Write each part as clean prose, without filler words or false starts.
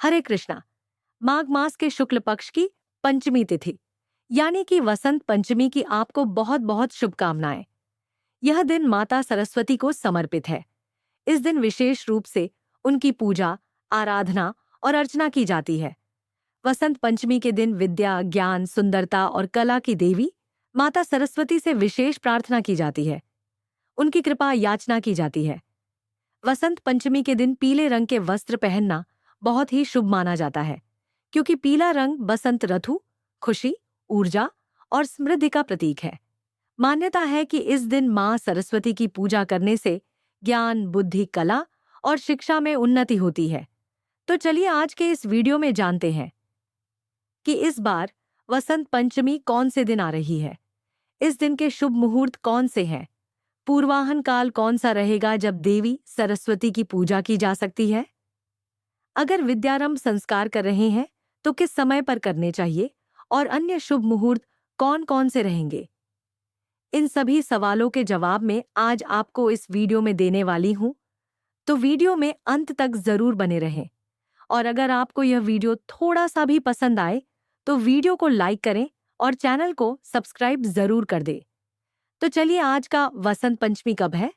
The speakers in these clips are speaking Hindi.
हरे कृष्णा। माघ मास के शुक्ल पक्ष की पंचमी तिथि यानी कि वसंत पंचमी की आपको बहुत बहुत शुभकामनाएं। यह दिन माता सरस्वती को समर्पित है। इस दिन विशेष रूप से उनकी पूजा, आराधना और अर्चना की जाती है। वसंत पंचमी के दिन विद्या, ज्ञान, सुंदरता और कला की देवी माता सरस्वती से विशेष प्रार्थना की जाती है। उनकी कृपा याचना की जाती है। वसंत पंचमी के दिन पीले रंग के वस्त्र पहनना बहुत ही शुभ माना जाता है, क्योंकि पीला रंग बसंत ऋतु, खुशी, ऊर्जा और समृद्धि का प्रतीक है। मान्यता है कि इस दिन मां सरस्वती की पूजा करने से ज्ञान, बुद्धि, कला और शिक्षा में उन्नति होती है। तो चलिए आज के इस वीडियो में जानते हैं कि इस बार वसंत पंचमी कौन से दिन आ रही है। इस दिन के शुभ मुहूर्त कौन से हैं? पूर्वाहन काल कौन सा रहेगा जब देवी सरस्वती की पूजा की जा सकती है? अगर विद्यारंभ संस्कार कर रहे हैं तो किस समय पर करने चाहिए और अन्य शुभ मुहूर्त कौन कौन से रहेंगे? इन सभी सवालों के जवाब में आज आपको इस वीडियो में देने वाली हूं, तो वीडियो में अंत तक जरूर बने रहें। और अगर आपको यह वीडियो थोड़ा सा भी पसंद आए तो वीडियो को लाइक करें और चैनल को सब्सक्राइब जरूर कर दें। तो चलिए आज का वसंत पंचमी कब है,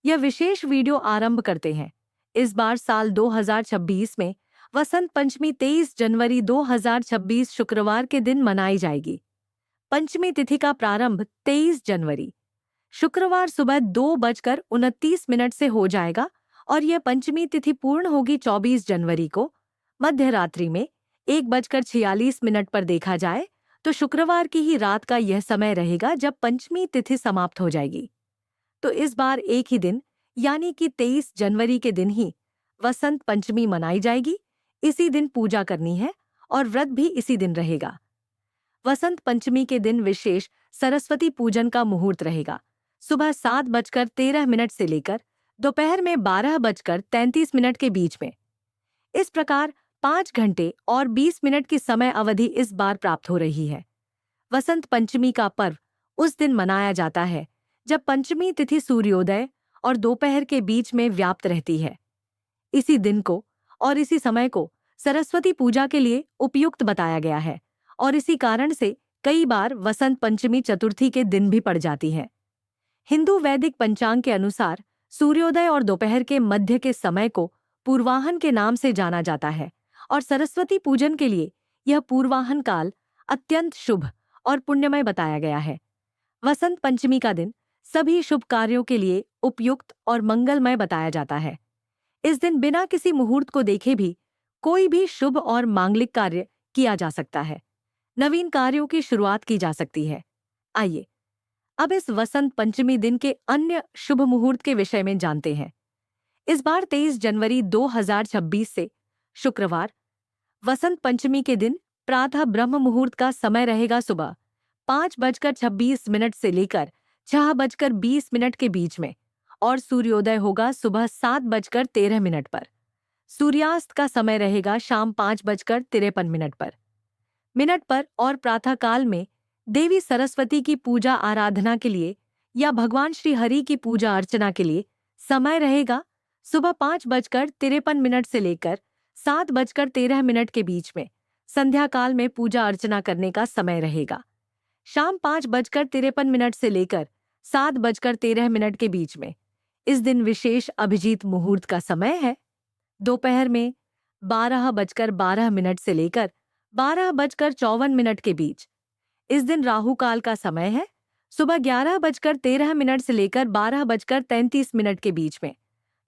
यह विशेष वीडियो आरंभ करते हैं। इस बार साल 2026 में वसंत पंचमी 23 जनवरी 2026 शुक्रवार के दिन मनाई जाएगी। पंचमी तिथि का प्रारंभ 23 जनवरी शुक्रवार सुबह 2:29 से हो जाएगा और यह पंचमी तिथि पूर्ण होगी 24 जनवरी को मध्य रात्रि में 1:46 पर। देखा जाए तो शुक्रवार की ही रात का यह समय रहेगा जब पंचमी तिथि समाप्त हो जाएगी। तो इस बार एक ही दिन यानी कि 23 जनवरी के दिन ही वसंत पंचमी मनाई जाएगी। इसी दिन पूजा करनी है और व्रत भी इसी दिन रहेगा। वसंत पंचमी के दिन विशेष सरस्वती पूजन का मुहूर्त रहेगा। सुबह 7:13 से लेकर दोपहर में 12:33 के बीच में। इस प्रकार 5 घंटे और 20 मिनट की समय अवधि इस बार प्राप्त हो रही है। वसंत पंचमी का पर्व उस दिन मनाया जाता है जब पंचमी तिथि सूर्योदय और दोपहर के बीच में व्याप्त रहती है। इसी दिन को और इसी समय को सरस्वती पूजा के लिए उपयुक्त बताया गया है और इसी कारण से कई बार वसंत पंचमी चतुर्थी के दिन भी पड़ जाती है। हिंदू वैदिक पंचांग के अनुसार सूर्योदय और दोपहर के मध्य के समय को पूर्वाहन के नाम से जाना जाता है और सरस्वती पूजन के लिए यह पूर्वाहन काल अत्यंत शुभ और पुण्यमय बताया गया है। वसंत पंचमी का दिन सभी शुभ कार्यों के लिए उपयुक्त और मंगलमय बताया जाता है। इस दिन बिना किसी मुहूर्त को देखे भी कोई भी शुभ और मांगलिक कार्य किया जा सकता है। नवीन कार्यों की शुरुआत की जा सकती है। आइए अब इस वसंत पंचमी दिन के अन्य शुभ मुहूर्त के विषय में जानते हैं। इस बार 23 जनवरी 2026 से शुक्रवार वसंत पंचमी के दिन प्रातः ब्रह्म मुहूर्त का समय रहेगा सुबह 5:26 से लेकर 6:20 के बीच में और सूर्योदय होगा सुबह 7:13 पर। सूर्यास्त का समय रहेगा शाम 5:53 पर और प्रातःकाल में देवी सरस्वती की पूजा आराधना के लिए या भगवान श्री हरि की पूजा अर्चना के लिए समय रहेगा सुबह 5:53 से लेकर 7:13 के बीच में। संध्या काल में पूजा अर्चना करने का समय रहेगा शाम 5:53 से लेकर 7:13 के बीच में। इस दिन विशेष अभिजीत मुहूर्त का समय है दोपहर में 12:12 से लेकर 12:54 के बीच। इस दिन राहु काल का समय है सुबह 11:13 से लेकर 12:33 के बीच में।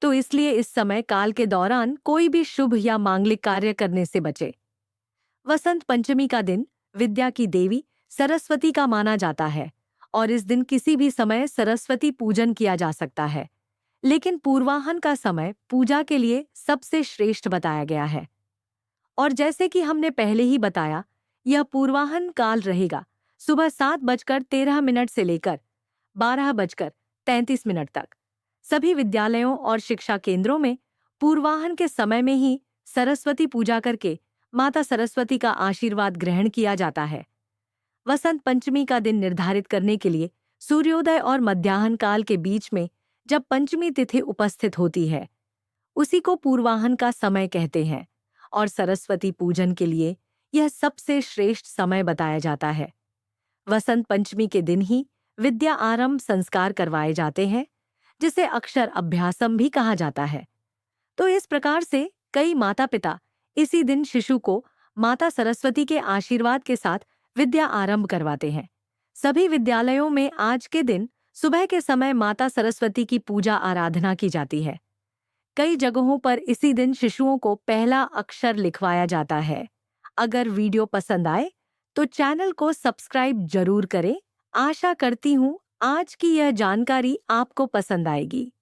तो इसलिए इस समय काल के दौरान कोई भी शुभ या मांगलिक कार्य करने से बचे। वसंत पंचमी का दिन विद्या की देवी सरस्वती का माना जाता है और इस दिन किसी भी समय सरस्वती पूजन किया जा सकता है, लेकिन पूर्वाहन का समय पूजा के लिए सबसे श्रेष्ठ बताया गया है। और जैसे कि हमने पहले ही बताया, यह पूर्वाहन काल रहेगा सुबह 7:13 से लेकर 12:33 तक। सभी विद्यालयों और शिक्षा केंद्रों में पूर्वाहन के समय में ही सरस्वती पूजा करके माता सरस्वती का आशीर्वाद ग्रहण किया जाता है। वसंत पंचमी का दिन निर्धारित करने के लिए सूर्योदय और मध्याह्न काल के बीच में जब पंचमी तिथि उपस्थित होती है, उसी को पूर्वाहन का समय कहते हैं और सरस्वती पूजन के लिए यह सबसे श्रेष्ठ समय बताया जाता है। वसंत पंचमी के दिन ही विद्या आरंभ संस्कार करवाए जाते हैं, जिसे अक्षर अभ्यासम भी कहा जाता है। तो इस प्रकार से कई माता पिता इसी दिन शिशु को माता सरस्वती के आशीर्वाद के साथ विद्या आरंभ करवाते हैं। सभी विद्यालयों में आज के दिन सुबह के समय माता सरस्वती की पूजा आराधना की जाती है। कई जगहों पर इसी दिन शिशुओं को पहला अक्षर लिखवाया जाता है। अगर वीडियो पसंद आए तो चैनल को सब्सक्राइब जरूर करें। आशा करती हूँ आज की यह जानकारी आपको पसंद आएगी।